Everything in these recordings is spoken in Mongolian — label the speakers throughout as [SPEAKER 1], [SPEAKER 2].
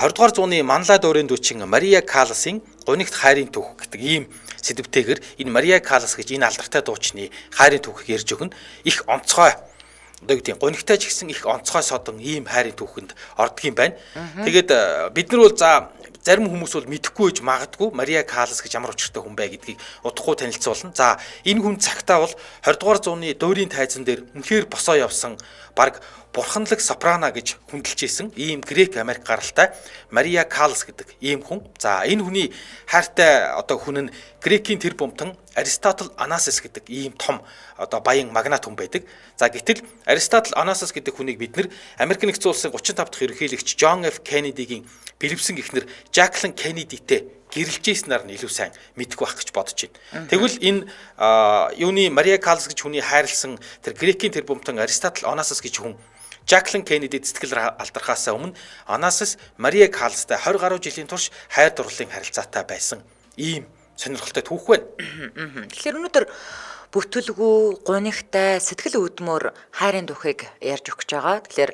[SPEAKER 1] 20 дугаар зууны Манлай дуурийн дүүчин Мария Калласын гунигт хайрын түүх гэдэг ийм сэдвтэйгэр энэ Мария Каллас гэж энэ алдартай дуучны хайрын түүхийг ярьж өгнө. Их онцгой одоо юу гэдэг гунигтай ч гэсэн их онцгой содон ийм хайрын түүхэнд ордгийн байна. Тэгээд бид нар бол за зарим хүмүүс бол мэдэхгүй байж магадгүй Мария Каллас гэж ямар учиртай хүн бай гэдгийг удахгүй танилцуулна. За энэ хүн цагтаа бол 20 дугаар зууны дуурийн тайзан дээр үнэхээр босоо явсан баг бурханлаг сопрано гэж хүндэлжсэн ийм грек Америк гаралтай Мария Каллас гэдэг ийм хүн. За энэ хүний хайртай одоо хүн нь грекийн тэр бумтан Аристотл Онасис гэдэг ийм том одоо баян магнат хүн байдаг. За гэтэл Аристотл Онасис гэдэг хүнийг бид нэр Америк нэгдсэн улсын 35 дахь ерөнхийлөгч John F. Kennedy-гийн бэлэвсэн гихнэр Jacqueline Kennedy-тэй гэрэлжсэнаар нь илүү сайн мэдгүй байх гэж бодож байна. Тэгвэл энэ юуны Мария Каллас гэж хүний хайрлсан тэр грекийн тэр бумтан Аристотл Онасис гэж хүн Jacqueline Kennedy цэцгэлээр алдархаасаа өмнө Онасис Мария Калластай 20 гаруй жилийн турш хайр дурлалын харилцаатай байсан ийм сонирхолтой түүх байна.
[SPEAKER 2] Тэгэхээр өнөөдөр бүтэлгүй, гунигтай, сэтгэл үүдмөр хайрын түүхийг ярьж өгч байгаа. Тэгэхээр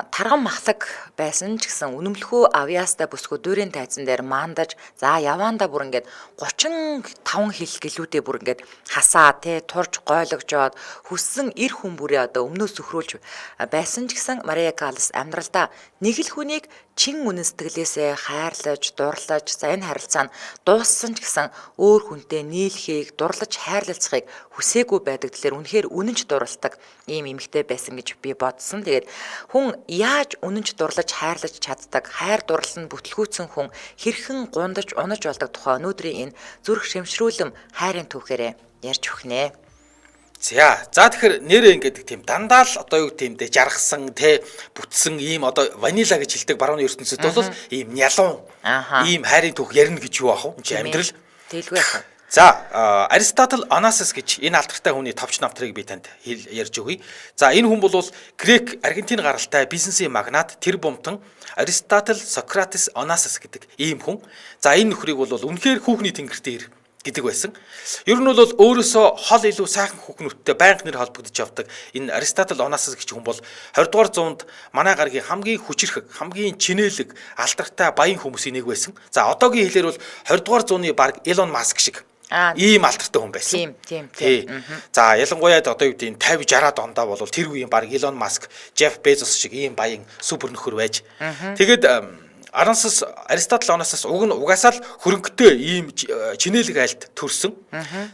[SPEAKER 2] тарган махлаг байсан ч гэсэн үнэмлэхүү авьяастай бүсгүй дүүрийн тайзан дээр маандаж за яваанда бүр ингээд 35 хил гэлүүдээ бүр ингээд хасаа турж гойлогжоод хүссэн эр хүн бүрээ одоо өмнөөс сөхрүүлж байсан ч гэсэн Мария Каллас амьдралдаа нэг л хүнийг чин үнэн сэтгэлээсээ хайрлаж, дурлаж, за энэ харилцаа нь дууссан ч гэсэн өөр хүнтэй нийлхийг, дурлаж хайрлалцахыг хүсээгүй байдаг. Тэгэхээр үнэхээр үнэнч дурлдаг ийм эмэгтэй байсан гэж би бодсон. Тэгээд хүн яаж үнэнч дурлаж хайрлаж чаддаг, хайр дурлал нь бүтлгүүцсэн хүн хэрхэн гундаж, унаж болдог тухай өнөөдрийн энэ зүрх шимшрүүлэм хайрын түүхээрээ ярьж өгнө.
[SPEAKER 1] За тэгэхээр нэрээ ингэдэг тийм дандаа л одоо юу тийм дэ жаргасан бүтсэн ийм одоо ванила гэж хэлдэг барууны ертөнцид бол ийм нялуун ийм хайрын түүх ярина гэж юу аах вэ? Чи амьдрал
[SPEAKER 2] тэлгүй яах вэ?
[SPEAKER 1] За Аристотл Онасис гэж энэ алдартай хүний товч намтрыг би танд ярьж өгье. За энэ хүн бол Грек Аргентин гаралтай бизнесийн магнат тэр бумтан Аристотл Сократес Онасис гэдэг ийм хүн. За энэ нөхрийг бол үнэхээр хүүхний тэнгэртээр гэдэг байсан. Ер нь бол өөрөөсөө хол илүү сайхан хүүхнүүдтэй байнга нэр холбогдож явдаг энэ Аристотл Онасис гэж хүн бол 20 дугаар зуунд манай гарагийн хамгийн хүчирхэг, хамгийн чинээлэг, алдартай баян хүмүүсийн нэг байсан. За одоогийн хэлээр бол 20 дугаар зууны баг Elon Musk шиг ийм алдартай хүн байсан.
[SPEAKER 2] Тийм.
[SPEAKER 1] За ялангуяа одоо юу гэдэг 50 60-аад ондоо бол тэр үеийн баг Elon Musk, Jeff Bezos шиг ийм баян супер нөхөр байж. Тэгээд Аристотл Онасис угаасаа л хөрөнгөтэй ийм чинээлэг айлд төрсөн.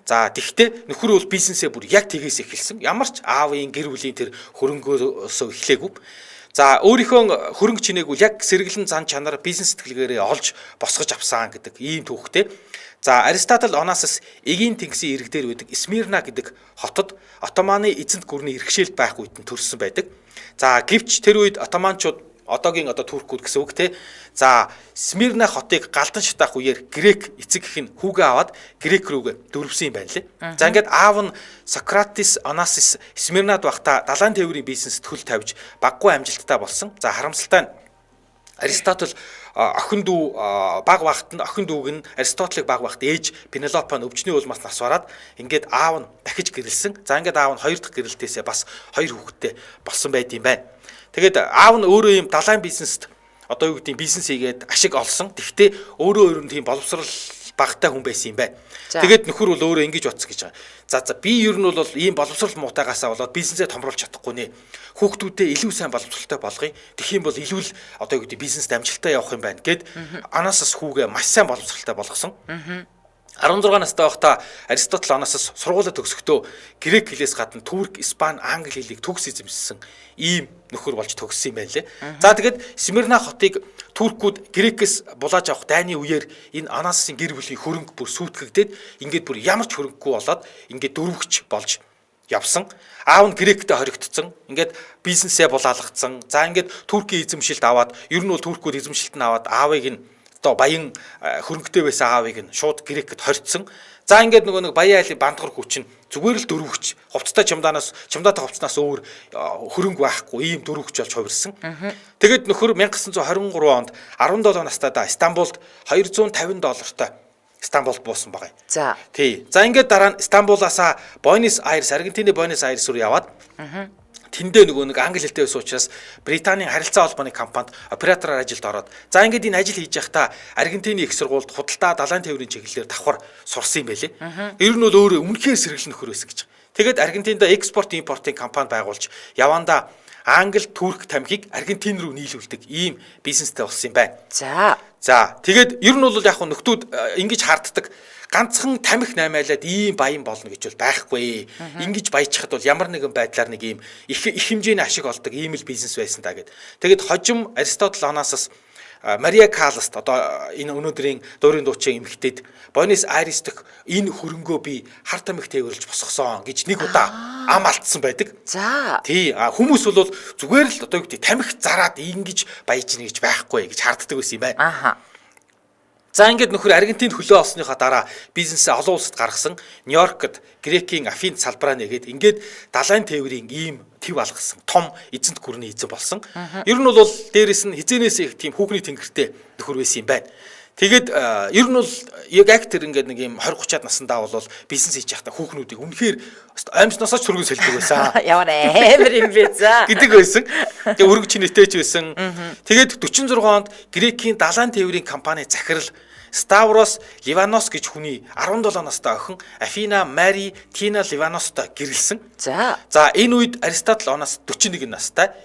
[SPEAKER 1] За тэгтээ нөхөр бол бизнесээ бүр яг тгээс эхэлсэн. Ямар ч аавын гэр бүлийн тэр хөрөнгөөсөө эхлээгүй. За өөрийнхөө хөрөнгө чинээгүүл яг сэргэлэн зан чанар бизнес сэтгэлгээрээ олж босгож авсан гэдэг ийм түүхтэй. За Аристотл Онасис эгийн тэнгисийн ирэг дээр байдаг Смирна гэдэг хотод Отоманы эзэнт гүрний иргэшээлт байх үед нь төрсэн байдаг. За гэвч тэр үед Отоманчууд одоогийн туркууд гэсэн үг те. За Смирна хотыг галдан шатаах үеэр Грек эцэг гэх нь хүүгээ аваад Грек рүүгээ дөрвсөн юм байна лээ. За ингээд аав нь Сократес Онасис Смирнад байхдаа далайн тээврийн бизнест хөл тавьж баггүй амжилттай болсон. За харамсалтай нь Аристотл охин дүү баг багт нь охин дүүг нь Аристотлыг баг багт ээж Пенелопа нь өвчний улмаас нас бараад ингээд аав нь дахиж гэрэлсэн. За ингээд аав нь хоёр дахь гэрэлтээсээ бас хоёр хүүхэдтэй болсон байд юм байна. Тэгээд аав нь өөрөө юм далайн бизнест одоо юу гэдэг бизнес хийгээд ашиг олсон. Тэгвэл өөрөө тийм боловсрал багтай хүн байсан юм байна. Тэгээд нөхөр бол өөрөө ингэж утс гэж байгаа. За би ер нь бол ийм боловсрал муутайгаасаа болоод бизнесээ томруулж чадахгүй нэ. Хүүхдүүдээ илүү сайн боловсралтай болгоё. Тэгэх юм бол илүү л одоо юу гэдэг бизнест амжилттай явах юм байна гэд Онасис хүүгээ маш сайн боловсралтай болгосон. 16 настай байхдаа Аристотл Онасис сургуулаа төгсөхдөө грек хэлээс гадна турк, испани, англи хэлийг төгс эзэмшсэн ийм нөхөр болж төгссөн юм байна лээ. За тэгээд Смирна хотыг туркууд грекээс булааж авах дайны үеэр энэ Онасисын гэр бүлийн хөрөнгө бүр сүйтгэгдээд ингээд бүр ямар ч хөрөнгөгүй болоод ингээд дөрвөгч болж явсан. Аав нь гректэй хоригдсон. Ингээд бизнесээ булаалгацсан. За ингээд туркийн эзэмшилт аваад ер нь бол туркууд эзэмшилт нь аваад аавыг нь одоо баян хөрөнгөтэй байсан аавыг нь шууд грекэд хоригдсон. За ингээд нэг баян айлын бандгар хүчин зүгээр л дөрвөгч хувцастай чамдаатай хувцснаас өөр хөрөнгө байхгүй ийм дөрвөгч болж хувирсан. Тэгэд нөхөр 1923 онд 17 настайдаа Стамбулд $250 Стамбул буусан байгаа.
[SPEAKER 2] За.
[SPEAKER 1] Тий. За ингээд дараа нь Стамбулаасаа Буэнос Айрес, Аргентины Буэнос Айрес руу яваад тэндээ нөгөө нэг англи хэлтэй байсан учраас Британийн харилцаа холбооны компанид оператороор ажилд ороод за ингээд энэ ажил хийж байхдаа Аргентины их сургуульд худалдаа далайн тээврийн чиглэлээр давхар сурсан юм байлээ. Ер нь бол өөрөө өмнөхөр сэргэлэн нөхөр байсан гэж. Тэгээд Аргентинд экспорт импортын компани байгуулж явандаа Англи, Турк тамхиг Аргентин руу нийлүүлдэг ийм бизнестэй болсон юм байна. За тэгээд ер нь бол яг нөхдүүд ингэж харддаг ганцхан тамхи наймаалаад ийм баян болно гэж бол байхгүй. Ингэж баяжчихад бол ямар нэгэн байдлаар нэг ийм их хэмжээний ашиг олдог ийм л бизнес байсан та гэд. Тэгээд хожим Аристотл оноосос Мария Калласт одоо энэ өнөөдрийн дуурийн дуучин эмэгтэйд Буэнос Айрес дэх энэ хөрөнгөө би хар тамхи тээвэрлж босгосон гэж нэг удаа ам алдсан байдаг.
[SPEAKER 2] За.
[SPEAKER 1] Тий хүмүүс бол зүгээр л одоо юу гэдэг тамхи зараад ингэж баяж ийн гэж байхгүй гэж харддаг байсан юм байна.
[SPEAKER 2] Аха.
[SPEAKER 1] За ингээд нөхөр Аргентинд хөлөө олсныхаа дараа бизнесээ олон улсад гаргасан. Нью-Йоркд Грекийн Афинд салбараа нэгээд ингээд далайн тээврийн ийм төв алгасан том эзэнт гүрний эзэн болсон. Ер нь бол дээрэс нь хизээнээс их тийм хүүхний тэнгэртэй нөхөр байсан юм байна. Тэгээд ер нь бол яг тэр ингээд нэг юм 20-30-аад наснаа бол бизнес хийж байхдаа хүүхнүүдийг үнэхээр аимснаасаа ч түргэн сэлдэг байсан.
[SPEAKER 2] Ямар амар юм бэ за.
[SPEAKER 1] Гэдэг байсан. Тэгээд өргөж чинэтэйч байсан. Тэгээд 46 онд Грекийн далайн тээврийн компани захирал Ставрос Ливанос гэж хүний 17 настай охин Афина Мари Тина Ливаностой гэрэлсэн. За энэ үед Аристотл оноос 41 настай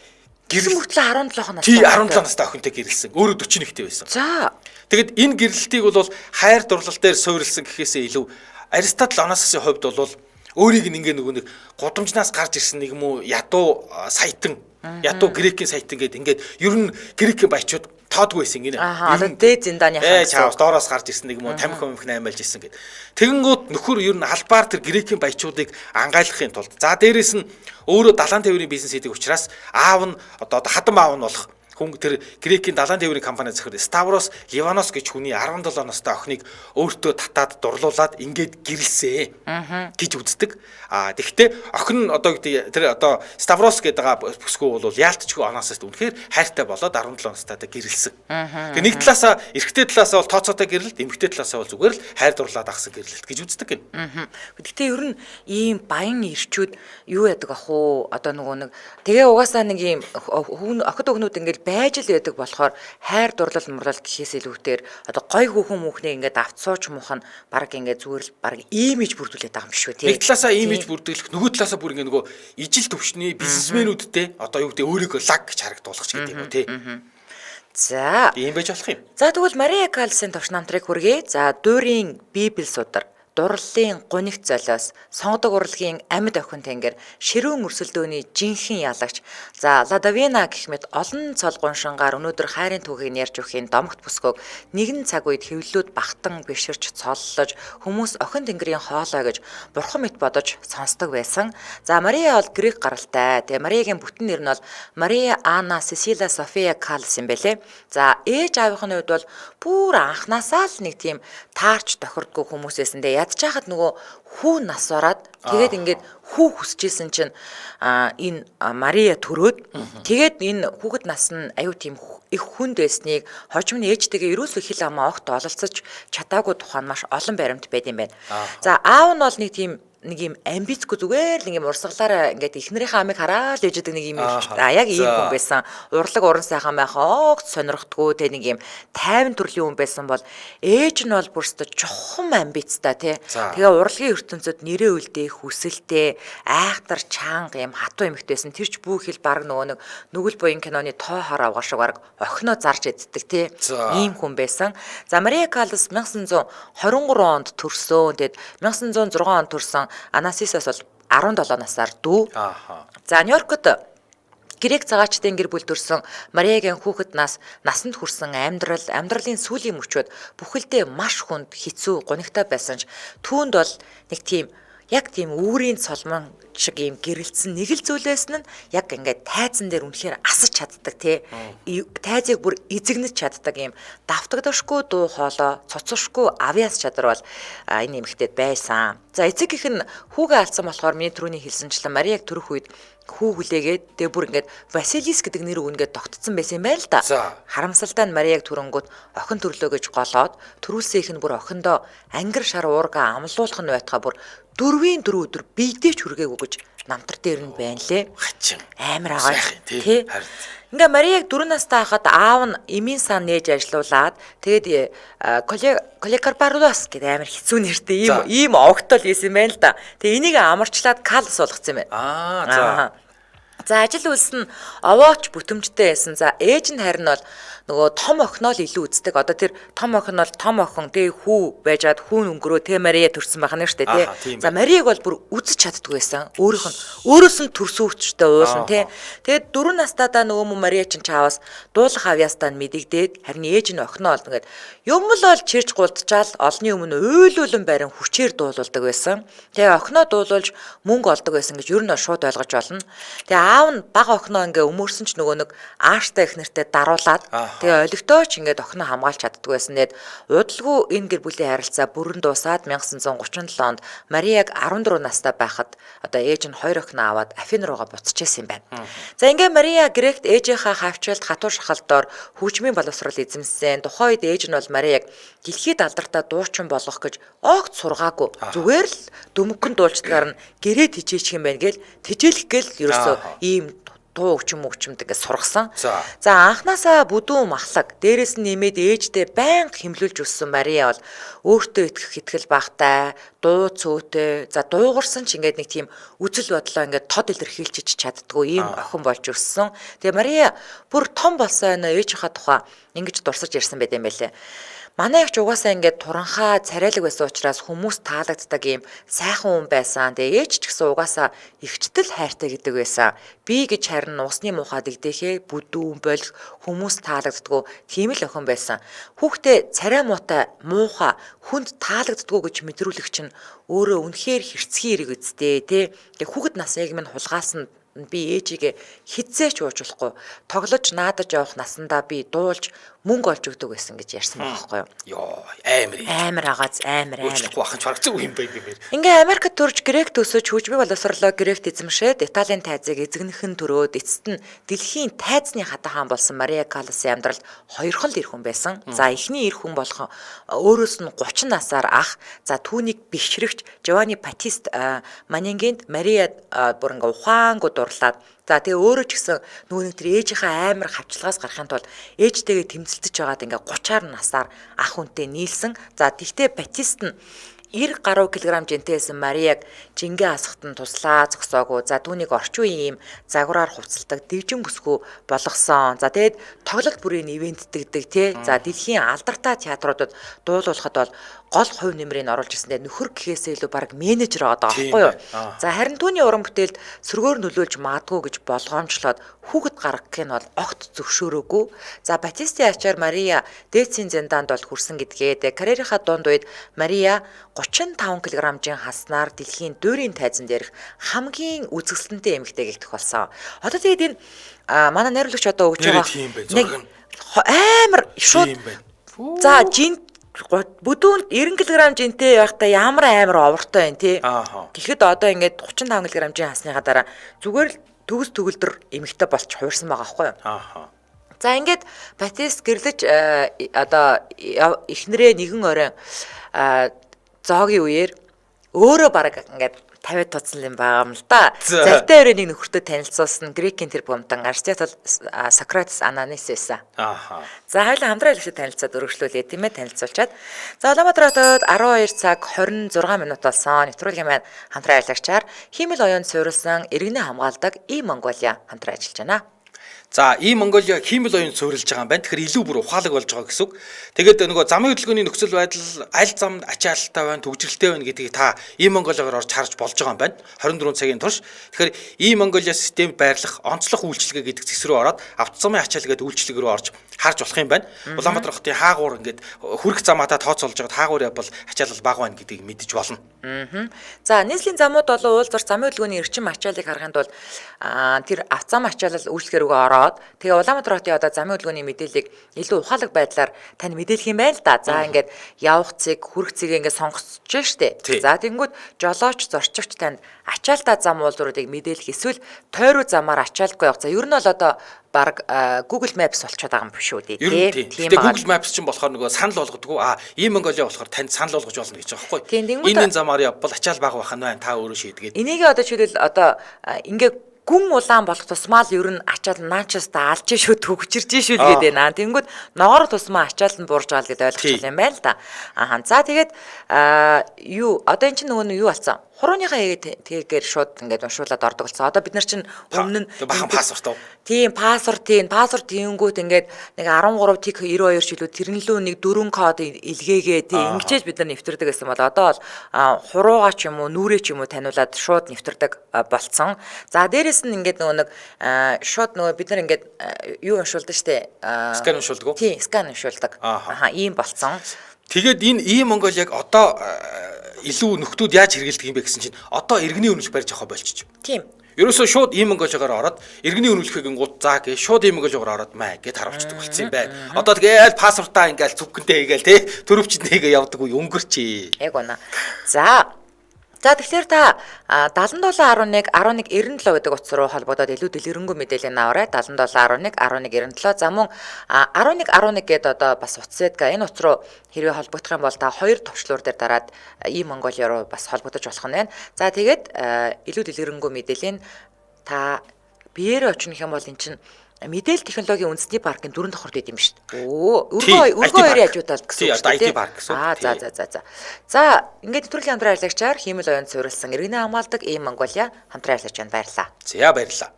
[SPEAKER 2] гэрэл мөртлөө 17 настай.
[SPEAKER 1] Тий 17 настай охинтой гэрэлсэн. Өөрөө 41-тэй байсан.
[SPEAKER 2] За.
[SPEAKER 1] Тэгэд энэ гэрэлтийг бол хайр дурлал дээр суурилсан гэхээсээ илүү Аристотл оноосны хувьд бол өөрийг ингээ нөгөө нэг гудамжнаас гарч ирсэн нэг юм уу ядуу саятан ядуу грекийн саятан гэдэг ингээд ер нь грекийн баячууд тоодгүй байсан гинэ.
[SPEAKER 2] Аа дээд зиндааны
[SPEAKER 1] чаавс доороос гарч ирсэн нэг юм уу тамхи өмх наймаалж ирсэн гэд. Тэгэнгүүт нөхөр ер нь албаар тэр грекийн баячуудыг ангайлахын тулд за дээрэс нь өөрөө далайн тээврийн бизнес хийдэг учраас аав нь одоо хадам аав нь болох хүн тэр Грекийн далайн тээврийн компани захирал Ставрос Ливанос гэж хүний 17 настай охиныг өөртөө татаад дурлуулад ингээд гэрэлсэн гэж үздэг. Тэгэхдээ охин одоо гэдэг тэр одоо Ставрос гэдэг бүсгүй бол яалтчгүй оноосоос үнэхээр хайртай болоод 17 настайдаа гэрэлсэн. Тэгээ нэг талаасаа эрэгтэй талаасаа бол тооцоотой гэрэлт, эмэгтэй талаасаа бол зүгээр л хайр дурлаад ахсан гэрэлт гэж үздэг гин.
[SPEAKER 2] Гэхдээ ер нь ийм баян ирчүүд юу яадаг ах уу? Одоо нөгөө нэг тэгээ угаасаа нэг ийм охид өгнүүд ингээд байж л байдаг болохоор хайр дурлал мурлал гэхээс илүүгээр одоо гой хүүхэн мөнхний ингээд авцууч мухан баг ингээд зүгээр л баг имиж бүрдүүлээд байгаа юм биш үү тий.
[SPEAKER 1] Нэг талаасаа имиж бүрдүүлэх, нөгөө талаасаа бүр ингээд нөгөө ижил төвшний бизнесмэнүүдтэй одоо юу гэдэг өөрийгөө лаг гэж харагдуулах ч гэдэг юм тий.
[SPEAKER 2] За.
[SPEAKER 1] Ийм байж болох юм.
[SPEAKER 2] За тэгвэл Мария Калласын товч намтрыг хүргэе. За дуурийн Библи судар дурлалын гунигт золиос сонгодог урлагийн амьд охин тэнгэр ширүүн өрсөлдөөний жинхэнэ ялагч за Ладавина гэх мэт олон цол гуншингаар өнөөдөр хайрын түүхийг ярьж өгөхийн домогт бүсгөөг нэгэн цаг үед хэвлэлүүд бахтан биширч цоллож хүмүүс охин тэнгэрийн хоолой гэж бурхан мэт бодож сонсдог байсан. За Мария бол грек гаралтай. Тэгээ Мариагийн бүтэн нэр нь бол Мария Анна Сесила София Каллас юм байлээ. За ээж аавынхны хувьд бол бүр анханасаа л нэг тийм таарч тохирдгүй хүмүүс байсан. Тэгээ ядж хахад нөгөө хүү нас ороод тэгээд ингээд хүү хүсэжсэн чинь энэ Мария төрөөд тэгээд энэ хүүхэд нас нь аюу тийм их хүнд байсныг хожимны ээжтэйгээ ерөөсөө хил амаа огт ололцож чадаагүй тухайн маш олон баримт байд юм байна. За аав нь бол нэг юм амбицгүй зүгээр л нэг юм урсгалаараа ингээд эхнэрийнхээ амийг хараад л ээжэдэг нэг юм яг ийм хүн байсан. Урлаг уран сайхан байхаа огт сонирхдгүй те нэг юм тайван төрлийн хүн байсан бол ээж нь бол бүрстэ чухам амбицтай те. Тэгээ урлагийн ертөнцид нэрээ үлдээх хүсэлтэй айхтар чанга юм хатуу эмэгтэйсэн тэр ч бүх хэл баг нөгөө нэг нүгэл буян киноны тоо хар авгар шиг баг охиноо зарж иддэг те. Ийм хүн байсан. За Мария Каллас 1923 онд төрсөн. Тэгэд 1906 онд төрсөн Анасисос бол 17 насаар дүү. За Нью-Йоркт грек цагаачдын гэр бүл төрсэн Мариагийн хүүхэд насанд хүрсэн амьдралын сүүлийн мөчүүд бүхэлдээ маш хүнд хэцүү гунигтай байсан ч түүнд бол нэг тийм яг тийм үүрийн цолмон шиг юм гэрэлцсэн нэг л зүйлээс нь яг ингээд тайзан дээр үнэхээр асаж чаддаг тий. Тайзыг бүр эзэгнэж чаддаг юм давтагдашгүй дуу хоолой, цоцошгүй авиас чадвар бол энэ эмэгтэйд байсан. За эцэг их нь хүүгээ алдсан болохоор миний түрүүний хэлсэнчлэн Марияг төрөх үед хүү хүлээгээд тэгээ бүр ингээд Василис гэдэг нэр өгнөгээд тогтцсон байсан юм байна л да. Харамсалтай нь Марияг төрөнгөд охин төрлөө гэж голоод төрүүлсэн их нь бүр охиндоо ангир шар уурга амлуулах нь байтугай бүр 4 өдөр биедээ ч хүргээгүй гэж намтар дээр нь байна лээ.
[SPEAKER 1] Хачин.
[SPEAKER 2] Амар агаа.
[SPEAKER 1] Сайхан, тий.
[SPEAKER 2] Тий.
[SPEAKER 1] Харин.
[SPEAKER 2] Ингээ Марияг 4 настай хахад аав нь эмийн сан нээж ажилуулад тэгээд Коликарбарлос гэдэг амар хэцүү нэртэй ийм овогтол ийсэн байна л да. Тэгээ энийг амарчлаад Калс болгоцсон юм байна. За ажил үйлс нь овооч бүтэмжтэй байсан. За ээж нь харин бол нөгөө том охиноо л илүү үздэг. Одоо тэр том охин бол том охин тий хүү байжгаад хүүн өнгөрөө тий Мария төрсэн байх нь штэ тий. За Марийг бол бүр үзэж чаддгүй байсан. Өөрөөс нь төрсөн хүчтэй уулна тий. Тэгээд 4 настайдаа нөгөө Мария чинь чаавас дуулах авьяастаа мэдэгдээд харин ээж нь охиноо олно гэд юм л ол чирж гулдчаал олны өмнө уйлуулан барин хүчээр дуулуулдаг байсан. Тэгээ охиноо дуулуулж мөнгө олдог байсан гэж ер нь шууд ойлгож болно. Тэгээ аав нь бага охиноо ингээ өмөрсөн ч нөгөө нэг ааштай их нэртэй даруулаад тэгээ олигтооч ингээд охиноо хамгаалж чаддгүй байсан. Нэд удалгүй энэ гэр бүлийн харилцаа бүрэн дуусаад 1937 онд Марияг 14 настай байхад одоо ээж нь 2 охиноо аваад Афин руугаа буцчихсан юм байна. За ингээ Мария Грект ээжийнхаа хавчилт хатуу шахалдоор хөгжмийн боловсрол эзэмсэн. Тухайн үед ээж нь бол Марияг дэлхийд алдартай дуучин болгох гэж огт сургаагүй. Зүгээр л дөмгөн дуулчдгаар нь гэрээ тижээчих юм байна гээл тижээлэх гээл ерөөсөө ийм дуу өгчмөг гэж сургасан. За анханасаа бүдүүн махлаг дээрэс нь нэмээд ээжтэй байнга хэмлүүлж өссөн Мария бол өөртөө итгэх итгэл багтай, дуу цөөтэй, за дуугарсан ч ингээд нэг тийм үзэл бодлоо ингээд тод илэрхийлж чаддгүй ийм охин болж өссөн. Тэгээ Мария бүр том болсон байна ээжийнхаа тухай ингэж дурсаж ярьсан байт юм байлээ. Манай ягч угаасаа ингээд туранхаа царайлаг байсан учраас хүмүүс таалагддаг юм сайхан хүн байсан. Тэгээ ээж ч гэсэн угаасаа ихчтэл хайртай гэдэг байсан. Би гэж харин усны муухай дэгдэхээ бүдүүн болох хүмүүс таалагддаггүй тийм л охин байсан. Хүүхдээ царай муутай муухай хүнд таалагддаггүй гэж мэдрүүлэх чинь өөрөө үнэхээр хэрцгий хэрэг үсттэй тий. Тэгээ хүүхэд нас яг минь хулгаасан би ээжигээ хизээч уучлахгүй тоглож наадаж явах насандаа би дуулж мөнгө олж өгдөг байсан гэж ярьсан байгаа байхгүй юу. Амар агааз амар.
[SPEAKER 1] Уучлахгүй ахын чаргцсан юм байна гэмээр.
[SPEAKER 2] Ингээ Америкт төрж Грект өсөж хөгжмийн боловсролоо Грект эзэмшээд Италийн тайзыг эзэгнэхэн төрөөд эцэст нь дэлхийн тайзны хатан хаан болсон Мария Калласын амьдралд хоёрхан л эр хүн байсан. За эхний эр хүн болох өөрөөс нь 30 насаар ах, за түүнийг бишрэгч Жовани Батист Маненгент Мария бүр ингээ ухаангу дурлаад за тэгээ өөрөө ч гэсэн нөгөө нэг тэр ээжийнхээ амар хавчлагаас гарахын тулд ээжтэйгээ тэмцэлдэж байгаад ингээ 30-аар насаар ах хүнтэй нийлсэн. За тэгтээ Батист нь 90 гаруй килограмм жинтэйсэн Марияг жингээ асахт нь туслаа зогсоогүй. За түүнийг орчин үеийн ийм загвараар хувцалдаг дэгжин бүсгүй болгосон. За тэгээд тоглолт бүрийн ивентдэгдэг тий. За дэлхийн алдартай театруудад дуулуулахад бол гол хувь нэмрийг оруулж ирсэндээ нөхөр гэхээсээ илүү баг менежер байгаа байхгүй юу. За харин түүний уран бүтээлд сөргөөр нөлөөлж магадгүй гэж болгоомжлоод хүүхэд гаргахыг нь бол огт зөвшөөрөөгүй. За Батистийн ачаар Мария дээдсийн зэндаанд бол хүрсэн гэдгээд карьерийнхаа дунд үед Мария 35 кг-ийн хаснаар дэлхийн дуурийн тайзан дээрх хамгийн үзэсгэлэнтэй эмэгтэй гэгдэх болсон. Одоо тэгээд энэ манай найруулагч одоо өгч байгаа нэг амар шууд за жин бүдүүн 90 кг жинтэй байхдаа ямар амар овортой байна тий. Тэгэхэд одоо ингээд 35 кг жин хасныхаа дараа зүгээр л төгс төгөлдөр эмэгтэй болч хуурсан байгаа байхгүй юу. За ингээд Батист гэрлэж одоо эхнэрээ нэгэн орой зоогийн үеэр өөрөө бараг ингээд 50 туцсан юм байгаа юм л да. Залтай өрөө нэг нөхөртөө танилцуулсан Грекийн тэр бомтон Аристотель Сократес Ананис байсан. За хоёулаа хамтран хэлж танилцаад өргөжлүүлээ тийм ээ танилцуулчаад. За Улаанбаатар хотод 12 цаг 26 минут болсон. Нэвтрүүлгийн маань хамтран ажиллагчаар Химэл оюунд суурилсан иргэний хамгаалдаг E-Mongolia хамтран ажиллаж байна.
[SPEAKER 1] За, E-Mongolia Химэл оюунд суурилж байгаа юм байна. Тэгэхээр илүү бүр ухаалаг болж байгаа гэсэн үг. Тэгээд нөгөө замын хөдөлгөөний нөхцөл байдал аль замд ачаалттай байна, төвжирэлтэй байна гэдгийг та E-Mongolia-гаар орж харж болж байгаа юм байна. 24 цагийн турш. Тэгэхээр E-Mongolia системд байрлах онцлог үйлчилгээ гэдэг зэс рүү ороод автозамын ачаал гэдэг үйлчилгээ рүү орж харж болох юм байна. Улаанбаатар хотын хаагуур ингээд хүрх замаатаа тооцоолж байгаа хаагуураа бол ачаал бага байна гэдгийг мэдэж болно.
[SPEAKER 2] За нийслэлийн замууд болон уулзар замын хөдөлгөөний эрчим ачаалыг харахын тулд тэр автозам ачаалал үйлчлэгээр рүү ороод болоод тэгээ Улаанбаатар хотын одоо замын хөдөлгөөний мэдээллийг илүү ухаалаг байдлаар тань мэдээлэх юм байна л да. За ингээд явах цэг, хүрэх цэгийг ингээд сонгосч штэ. За тэгэнгүүт жолооч, зорчигч танд ачаалтаа зам уулзруудыг мэдээлэх эсвэл тойруу замаар ачаалтгүй явах. За ер нь бол одоо баг Google Maps болчиход байгаа юм биш үү тий.
[SPEAKER 1] Тэгээ Google Maps чинь болохоор нөгөө санал болгодгоо ийм Монголиа болохоор танд санал болгож болно гэж байгаа байхгүй. Энэ замаар явбал ачаал бага байх нь байна. Та өөрөө шийдгээд.
[SPEAKER 2] Энийг одоо жишээлбэл одоо ингээд гүн улаан болох тусмаа л ер нь ачаал наачаас та алж шүү төгчирж шүү л гэдэг наа. Тэнгүүд ногоор тусмаа ачаал нь буурж байгаа л гэдээ ойлгочихлоо юм байна л да. Ааха. За тэгээд юу одоо эн чинь нөгөө юу болсон? Хурууныхаа тэгээд шууд ингээд уншуулад ордог болсон. Одоо бид нар чинь өмнө нь
[SPEAKER 1] бахан пассворт уу?
[SPEAKER 2] Тийм, пассворт тийнгүүт ингээд нэг 13 tik 92 шилүү тэрнлүү нэг 4 код илгээгээ тийм ингэж бид нар нэвтэрдэг гэсэн бол одоо бол хурууга ч юм уу, нүрээ ч юм уу таниулаад шууд нэвтэрдэг болцсон. За дээрэс нь ингээд нөгөө нэг шууд нөгөө бид нар ингээд юу уншуулдаг штэ.
[SPEAKER 1] Скан уншуулдаг уу?
[SPEAKER 2] Тийм, скан уншуулдаг. Аха, ийм болцсон.
[SPEAKER 1] Тэгээд энэ ийм Монгол яг одоо илүү нөхдүүд яаж хэрэгэлдэг юм бэ гэсэн чинь одоо иргэний үнэлж барьж авах болчих.
[SPEAKER 2] Тийм.
[SPEAKER 1] Ерөөсөө шууд ийм Монголоор ороод иргэний үнэлэхийг гут заа гээ шууд ийм Монголоор ороод маа гэд харуулцдаг болсон юм байна. Одоо тэгээд пассвортаа ингээл зүвгэнтэй хийгээл те төрөвчд нэгээ явдаг уу өнгөрчээ.
[SPEAKER 2] Яг үнэ. За тэгэхээр та 7711 1197 гэдэг утас руу холбогдоод илүү дэлгэрэнгүй мэдээлэл аваарай. 7711 1197 за мөн 1111 гэдэг одоо бас утас байдаг. Энэ утас руу хэрвээ холбогдох юм бол та хоёр төвчлөр дээр дараад ийм Монголиа руу бас холбогдож болох нь байна. За тэгээд илүү дэлгэрэнгүй мэдээлэл та биеэрээ очих юм бол эн чинь мэдээлэл технологийн үндэсний паркын дөрөв давхрт байд юм шүү дээ. Өргөө хоёрын хажуудалд гэсэн үг шүү дээ.
[SPEAKER 1] IT парк гэсэн.
[SPEAKER 2] За ингээд төрлийн хамтран ажиллагчаар хиймэл оюунд суурилсан иргэний хамгаалдаг ийм Монголиа хамтран ажиллаж байна. Баярлалаа.
[SPEAKER 1] За баярлалаа.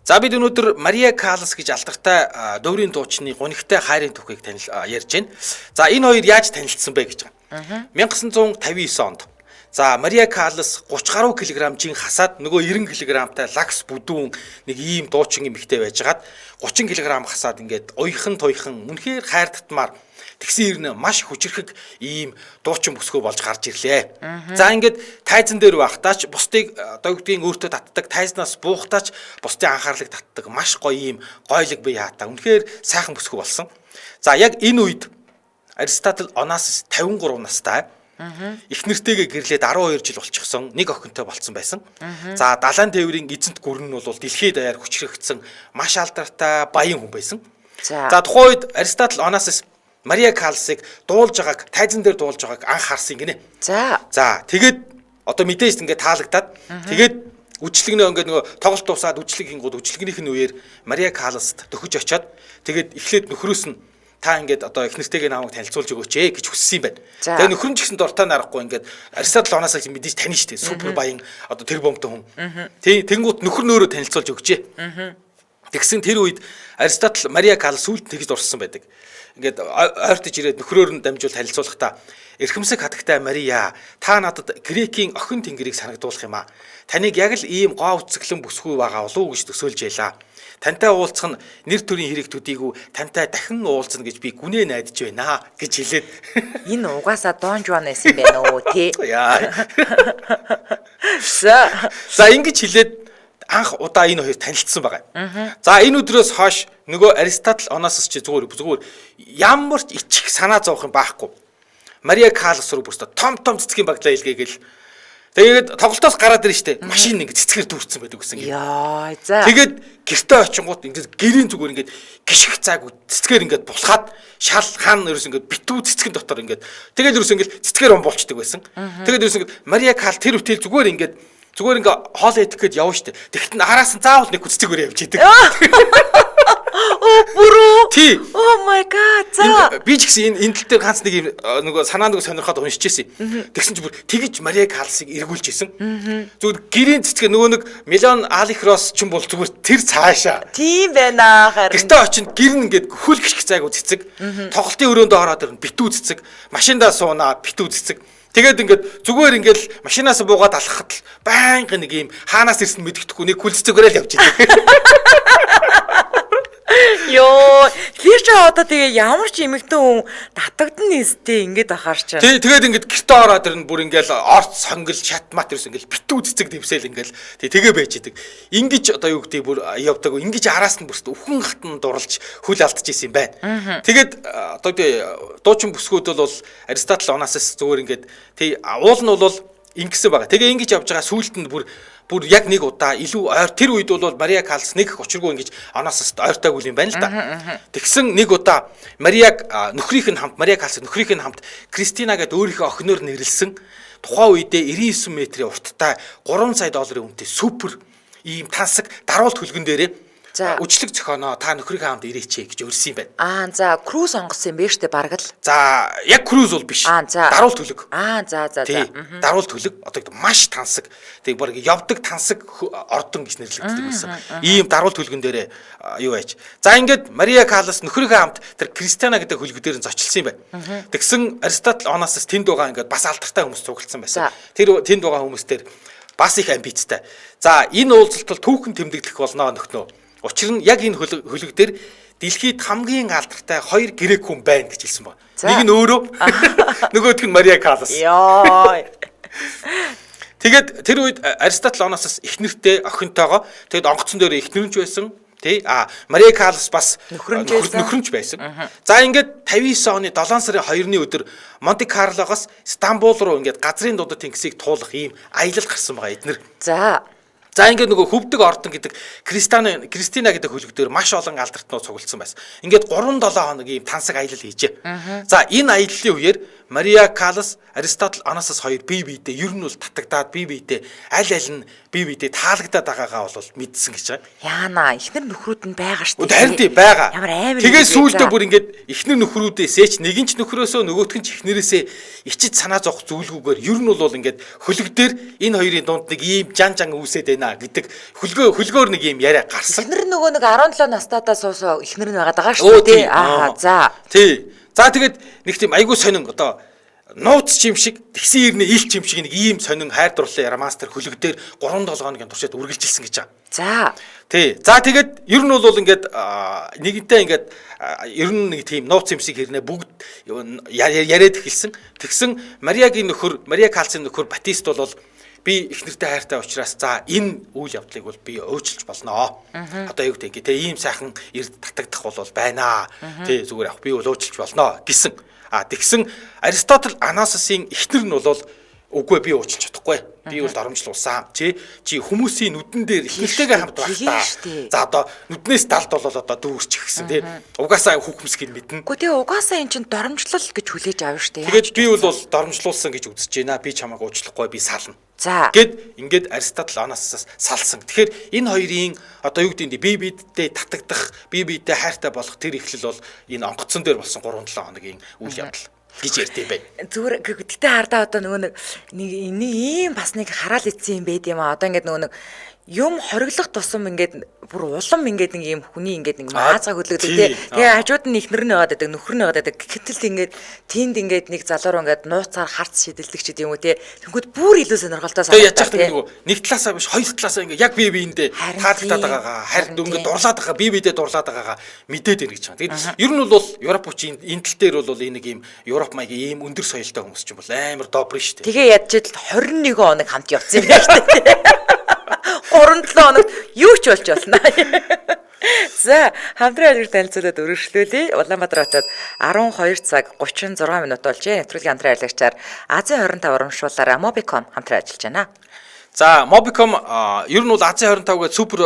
[SPEAKER 1] За бид өнөөдөр Мария Каллас гэж алдартай дөврийн дуучны гунигтай хайрын түүхийг ярьж байна. За энэ хоёр яаж танилцсан бэ гэж байгаа. 1959 онд за Мария Каллас 30 гаруй килограммжийн хасаад нөгөө 90 килограммтай лакс бүдүүн нэг ийм дуучин эмэгтэй байжгаад 30 килограмм хасаад ингээд уйхан туйхан үнэхээр хайр татмаар тэгсэн ирнэ маш хүчрхэг ийм дуучин бүсгүй болж гарч ирлээ. За ингээд тайзан дээр байхдаач бусдыг одоо гэдгийг өөртөө татдаг, тайзнаас буухтаач бусдын анхаарлыг татдаг маш гоё ийм гойлог бие хаатаа үнэхээр сайхан бүсгүй болсон. За яг энэ үед Аристотл Онасис 53 настай их нэртэйгээ гэрлээд 12 жил болчихсон, нэг охинтой болцсон байсан. За далайн тээврийн эзэнт гүрэн нь бол дэлхийд даяар хүчрхэгдсэн маш алдартай баян хүн байсан. За тухайн үед Аристотл Онасис Мария Калласыг дуулж байгааг, тайзан дээр дуулж байгааг анх харсан гинэ. За тэгээд одоо мэдээж ингээд таалагдаад тэгээд үжлэгнээ ингээд нөгөө тоглолт дуусаад үжлэг хийнгууд үжлэгнийх нь үеэр Мария Калласт төхөж очиод тэгээд эхлээд нөхрөөс нь та ингээд одоо их нэртэйгээ намайг танилцуулж өгөөч гэж хүссэн юм байна. Тэгээ нөхөр нь ч гэсэн дуртай нарахгүй ингээд Аристотл Онасыг мэдээж тань штэ супер баян одоо тэр бомтой хүн. Тэнгүүт нөхөр нөөрөө танилцуулж өгчээ. Тэгсэн тэр үед Аристотл Мария Каллас сүлд тэгж дурсан байдаг. Ингээд ойртож ирээд нөхрөөр нь дамжуул танилцуулахдаа эрхэмсэг хатагтай Мария та надад грекийн охин тэнгэрийг санагдуулах юм аа. Таныг яг л ийм гоо үцгэлэн бүсгүй байгаа болов уу гэж төсөөлж яйлаа. Тантай уулзах нь нэр төрийн хэрэг төдийгүй тантай дахин уулзна гэж би гүнээ найдаж байна гэж хэлээд
[SPEAKER 2] энэ угаасаа Дон Жуан байсан байх уу тий.
[SPEAKER 1] За ингэж хэлээд анх удаа энэ хоёр танилцсан байгаа. За энэ өдрөөс хойш нөгөө Аристотл Онасис ч зүгээр ямар ч ичих санаа зовох юм байхгүй. Мария Каллас руу бүрстэ том цэцгийн баглаа илгээгээл тэгээд тоглолтоос гараад ирэн штэ машин ингэ цэцгээр дүүрсэн байдаг гэсэн юм.
[SPEAKER 2] Яа за.
[SPEAKER 1] Тэгээд гэртээ очингууд ингэ гэрийн зүгээр ингэ гიშг цааг цэцгээр ингэ булхаад шал хаан ерөөс ингэ битүү цэцгэн дотор ингэ тэгээд ерөөс ингэ цэцгээр умбуулчдаг байсан. Тэгээд ерөөс ингэ Мария Каллас тэр үтэл зүгээр ингэ хоол идэх гээд явна штэ. Тэгэхэд араас нь заавал нэг цэцгээр явж идэг.
[SPEAKER 2] Бүрөө.
[SPEAKER 1] Тий.
[SPEAKER 2] Oh my god. За.
[SPEAKER 1] Би ч гэсэн энэ тал дээр ганц нэг юм нөгөө санаа нэг сонирхоод уншижсэн. Тэгсэн чинь бүр тэгж Мария Калласыг эргүүлж исэн. Зүгээр гэрийн цэцгээ нөгөө нэг Милан Алихрос ч юм бол зүгээр тэр цаашаа.
[SPEAKER 2] Тийм байна харин.
[SPEAKER 1] Гэртээ очинд гэр нь ингээд хөл гიშг цайгуу цэцэг. Тоглолтын өрөөндөө ороод ирнэ битүү цэцэг. Машиндаа суунаа битүү цэцэг. Тэгээд ингээд зүгээр ингээд машинаас буугаад алхахад л байнга нэг юм хаанаас ирсэн мэддэхгүй нэг хүлцэгээрэл явж идэг.
[SPEAKER 2] Йоо, тэр ч одоо тэгээ ямар ч эмэгтэй хүн татагдсан нэстэй ингэж ахаар чаа.
[SPEAKER 1] Тэгээд ингээд гэртээ ороод ирнэ бүр ингээл орц сонгил шатмат ерөөс ингээл битүү цэцэг дэвсэл ингээл тэгээ байж идэг. Ингиж одоо юу гэдэг бүр явдаг. Ингиж араас нь бүрст өвхөн хатан дурлж хөл алдчихсан юм байна. Тэгээд одоо дуучин бүсгүүд бол Аристотл Онасис зүгээр ингээд уул нь бол ингэсэн байгаа. Тэгээ ингэж явж байгаа сүүлд нь бүр яг нэг удаа илүү ойр тэр үед бол Мария Каллас нэг учиргүй ингэж Онасис ойртойг үл юм байна л да. Тэгсэн нэг удаа Мария Каллас нөхрийнх нь хамт Кристина гэдэг өөрийнхөө охиноор нэрлсэн тухайн үедээ 99 метрийн урттай 3 сая долларын үнэтэй супер ийм тансаг даруулт хөлгөн дээрээ үжлэг зохионоо та нөхрийнхээ хамт ирээч гэж өрсөн юм байна.
[SPEAKER 2] За круз онгоцсон юм бэ штэ бараг л.
[SPEAKER 1] За яг круз бол биш. Даруулт хөлөг.
[SPEAKER 2] За.
[SPEAKER 1] Даруулт хөлөг одоо маш тансаг. Тэг баг явдаг тансаг ордон гэж нэрлэгддэг байсан. Ийм даруулт хөлгөн дээр юу байж. За ингээд Мария Каллас нөхрийнхээ хамт тэр Кристиана гэдэг хөлгө дээр нь зочилсан юм байна. Тэгсэн Аристотл Онасис тэнд байгаа ингээд бас алдартай хүмүүс цугласан байсан. Тэр тэнд байгаа хүмүүстээр бас их амбицтай. За энэ уулзалт бол түүхэн тэмдэглэх болно нөхнөө. Учир нь яг энэ хөлөг дээр дэлхийд хамгийн алдартай 2 грек хүн байна гэж хэлсэн байна. Нэг нь өөрөө нөгөөх нь Мария Каллас.
[SPEAKER 2] Яа.
[SPEAKER 1] Тэгээд тэр үед Аристотл Онасис их нэртэй охинтойгоо тэгээд онгоцон дээр их нэрнч байсан. Мария Каллас бас нөхрөнч байсан. За ингээд 59 оны 7 сарын 2-ны өдөр Монте Карлогоос Стамбул руу ингээд газрын дундад тэнгисийг туулах ийм аялал гарсан байгаа эднэр. За ингээд нөгөө хөвдөг ордон гэдэг Кристина гэдэг хөлөг дээр маш олон алдартнууд цугласан байсан. Ингээд 3-7 хоног ийм тансаг аялал хийжээ. За энэ аяллаа үеэр Мария Каллас, Аристотл Онасис хоёр бие биедээ ер нь бол татагдаад бие биедээ аль нь бие биедээ таалагдаад байгаагаа бол мэдсэн гэж байгаа.
[SPEAKER 2] Яана, ихнэр нөхрүүд нь байгаа шүү
[SPEAKER 1] дээ. Харин тий байгаа.
[SPEAKER 2] Ямар амар.
[SPEAKER 1] Тэгээ сүүлдээ бүр ингээд ихнэр нөхрүүдээсээ ч нэгэн ч нөхрөөсөө нөгөөх нь ч ихнэрээсээ ичиж санаа зовх зүйлгүйгээр ер нь бол ингээд хөлөг дээр энэ хоёрын дунд нэг ийм жан үүсээд байна гэдэг хөлгөөр нэг ийм яриа гарсан.
[SPEAKER 2] Ихнэр нөгөө нэг 17 настайдаа суусаа ихнэр нь байгаа шүү дээ. За.
[SPEAKER 1] Тий. За тэгээд нэг тийм айгүй сонин одоо нууц чим шиг тэгсэн ирнэ ил чим шиг нэг ийм сонин хайр дурлалын ярамастер хөлөг дээр 3-7 хоногийн туршид үргэлжилсэн гэж байгаа.
[SPEAKER 2] За.
[SPEAKER 1] Тий. За тэгээд ер нь бол ингээд нэгэнтээ ингээд ер нь нэг тийм нууц чим шиг хэрнээ бүгд яриад эхэлсэн. Тэгсэн Мария Калласын нөхөр Батист бол би их нэртэй хайртай учраас за энэ үйл явдлыг бол би өөчлөж болно. Одоо юу гэдэг те ийм сайхан эрд татагдах бол байна. Тэ зүгээр яг би бол өөчлөж болно гэсэн. Тэгсэн Аристотл Онасисын эхнэр нь бол үгүй би уучлах чадахгүй. Би бол доромжлуулсан. Чи хүмүүсийн нүдэн дээр ихнэртэйгээ хамт байх та. За одоо нүднээс далд бол одоо дүүрч гисэн тий. Угаасаа хүүхмсгийг мэднэ.
[SPEAKER 2] Үгүй тэгээ угаасаа эн чин доромжлол гэж хүлээж авна штэ.
[SPEAKER 1] Тэгээд би бол доромжлуулсан гэж үзэж байна. Би чамайг уучлахгүй би сална.
[SPEAKER 2] За.
[SPEAKER 1] Ингээд Аристотл Онасисаас салсан. Тэгэхээр энэ хоёрын одоо юу гэдэг нь бие биедээ татагдах, бие биедээ хайртай болох тэр ихлэл бол энэ онгоцон дээр болсон 3-7 хоногийн үйл явдал гэж ярьд юм байна.
[SPEAKER 2] Зүгээр гэхдээ хардаа одоо нөгөө нэг ийм бас нэг хараал ицсэн юм байд юм аа. Одоо ингээд нөгөө нэг юм хориглох тусам ингээд бүр улам ингээд нэг юм хүний ингээд нэг маазаа хөдлөгдөг тий. Тэгээ хажууд нь ихнэр нь яваад байдаг, нөхөр нь яваад байдаг. Гэтэл ингээд тэнд ингээд нэг залуу ингээд нууцаар харц шидэлдэг ч гэдэг юм уу тий. Тэнгүүд бүр илүү сонирхолтой
[SPEAKER 1] санагдав. Тэгээ яж нөгөө нэг талаасаа биш хоёр талаасаа ингээд яг бие биендээ таалагдаад байгаагаа харин ингээд дурлаад байгаа бие биедээ дурлаад байгаагаа мэдээд ирэх гэж байгаа. Тэгээд ер нь бол Европч энэ тал дээр бол энэ нэг юм Европ маягийн ийм өндөр соёлтой хүмүүс ч юм бол амар добрын шүү дээ.
[SPEAKER 2] Тэгээ ядчил 21 хоног хамт явцсан юм байна шүү дээ. 3-7 хоног юу ч болж болно. За, хамтран ажиг танилцуулаад өргөжлүүлье. Улаанбаатар хотод 12 цаг 36 минут болжээ. Нэвтрүүлгийн хамтран ажиллагчаар Азийн 25 урамшуулаараа Mobicom хамтран ажиллаж байна.
[SPEAKER 1] За, Mobicom ер нь бол Азийн 25-гээ супер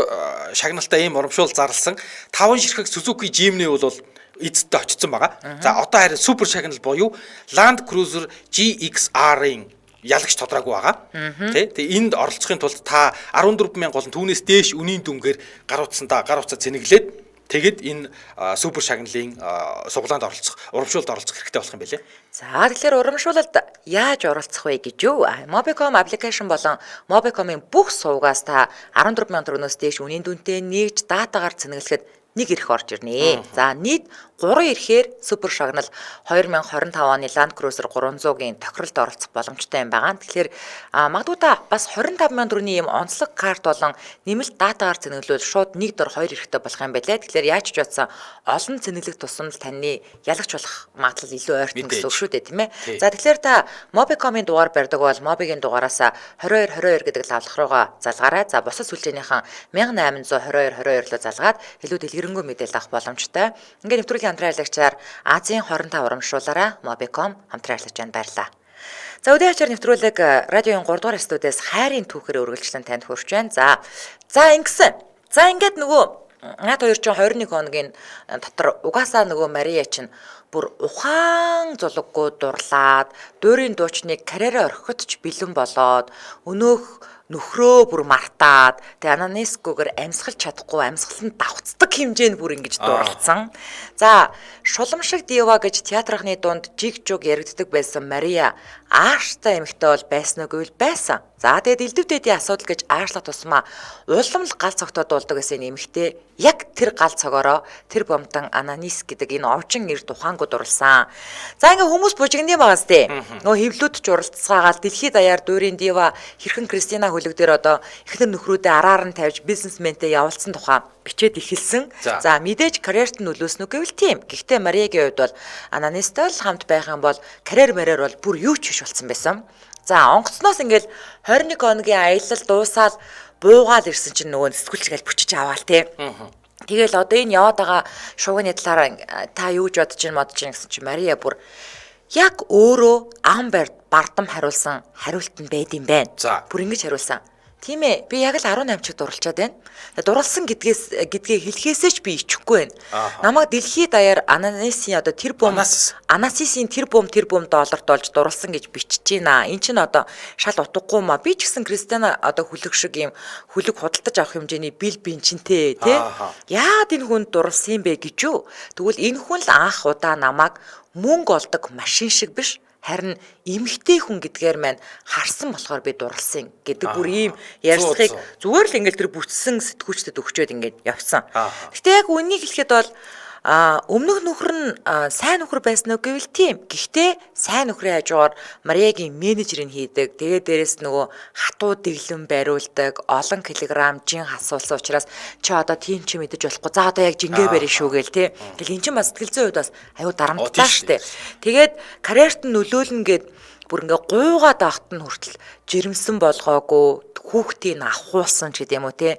[SPEAKER 1] шагналтай ийм урамшуул зарласан 5 ширхэг Suzuki Jimny бол эцэдтэй очсон байгаа. За, одоо харин супер шагнал буюу Land Cruiser GXR-ын ялагч тодраагүй байгаа. Тэгээ энд оролцохын тулд та 14,000 болон түүнээс дээш үнийн дүнгээр гар утсаа цэнэглээд тэгэд энэ супер шагналын суглаанд оролцох, урамшуулалд оролцох хэрэгтэй болох юм байлээ.
[SPEAKER 2] За тэгэхээр урамшуулалд яаж оролцох вэ гэж юу? Mobicom application болон Mobicom-ын бүх сувгаас та 14,000 төгрөгөөс дээш үнийн дүнтэй нэгж датагаар цэнэглэхэд нэг ирэх орж ирнэ. За нийт 3 ирэхээр супер шагнал 2025 оны Land Cruiser 300-гийн тохиролд оролцох боломжтой юм байгаа. Тэгэхээр магадгүй та бас 25,000 төгрөгийн ийм онцлог карт болон нэмэлт датагаар зэнэглүүл шууд нэг дор 2 ирэхтэй болох юм байлээ. Тэгэхээр яаж ч бодсон олон зэнэглэх тусам л таны ялагч болох магадлал илүү ойртон гэсэн үг шүү дээ, тийм ээ. За тэгэхээр та Mobicom-ийн дугаар барьдаг бол Mobi-гийн дугаараас 2222 гэдэг лавлах руугаа залгаарай. За бусад сүлжээнийхэн 1822 руу залгаад илүү дэлгэрэнгүй мэдээлэл авах боломжтой. Ингээд нэвтрүүлгийн хамтран аялагчаар Азийн 25 урамшуулаараа Mobicom хамтран аялагч байна, баярлалаа. За өдөө ачаар нэвтрүүлэг радиогийн 3 дугаар студиэс хайрын түүхээр үргэлжлэн танд хүрч байна. За ингэсэн. За ингээд нөгөө над хоёр ч 21 хоногийн дотор угаасаа нөгөө Мария чинь бүр ухаан зулггүй дурлаад дуурийн дуучныг карьераа орхиход ч бэлэн болоод өнөөх нөхрөө бүр мартаад тэгээ Ананискугаар амьсгалж чадахгүй амьсгаланд давхцдаг хэмжээнд бүр ингэж дурлцсан. За шуламшиг дива гэж театрынхны дунд жиг жуг яригддаг байсан Мария ааштай эмэгтэй бол байсан уу гэвэл байсан. За тэгээд элдвдэдийн асуудал гэж аашлах тусмаа улам л гал цогтоод дуулдаг гэсэн эмэгтэй яг тэр гал цогоороо тэр бомтон Ананис гэдэг энэ овчин нэр тухаангууд дурлсан. За ингээ хүмүүс бужигны багаас тээ. Нөө хевлүүд ч уралцгаагаал дэлхийд даяар дуурийн дива хэрхэн Кристина хөлөг дээр одоо эхнэр нөхрүүдээ араар нь тавьж бизнесментэй явуулсан тухай бичээд эхэлсэн. За мэдээж карьерт нь нөлөөснө гэвэл тийм. Гэхдээ Мариягийн хувьд бол Ананистай л хамт байх юм бол карьер бол бүр юу ч биш болсон байсан. За онгоцноос ингээл 21 хоногийн аялал дуусаад буугаал ирсэн чинь нөгөө сэтгүүлчгээл бүчиж аваал те. Тэгэл одоо энэ яваад байгаа шуугины талаар та юу гэж бодож байна гэсэн чинь Мария бүр яг өөрөө Амберт бардам хариулсан хариулт нь байд юм байна. Бүр ингэж хариулсан. Тийм ээ, би яг л 18 чиг дурлчаад байна. Дурлсан гэдгээ хэлхээсээ ч би ичихгүй байна. Намайг дэлхийд даяар Ананисийн одоо тэр бом Анасисийн тэр бом долларт олж дурлсан гэж бичиж байна. Энд чинь одоо шал утгагүй маа. Би ч гэсэн Кристина одоо хүлэг шиг юм хүлэг худалдаж авах хэмжээний бил бинчинтэй тий. Яагаад энэ хүн дурлсан юм бэ гэж юу? Тэгвэл энэ хүн л анх удаа намайг мөнгө олдог машин шиг биш. Харин эмэгтэй хүн гэдгээр маань харсан болохоор би дурлсан гэдэг бүр ийм ярьцлагыг зүгээр л ингээл тэр бүтсэн сэтгүүлчдэд өгчөөд ингээд явсан. Гэтэ яг үнийг хэлэхэд бол өмнөх нөхөр нь сайн нөхөр байсан уу гэвэл тийм. Гэхдээ сайн нөхрийн хажуугаар Мариягийн менежерийг хийдэг. Тэгээд дээрэс нөгөө хатуу дэглэм бариулдаг, олон килограмм жин хасуулсан учраас чи одоо тийм чи мэдэж болохгүй. За одоо яг жингээ барь шүү гээл тий. Тэгэл эн чинь бас сэтгэл зүйн хувьд бас аюу дарамттай штэ. Тэгээд карьерт нь нөлөөлнө гэд бүр ингээ гуйгаад байхад нь хүртэл жирэмсэн болгоогүй хүүхдийг авахулсан ч гэдэм үү те.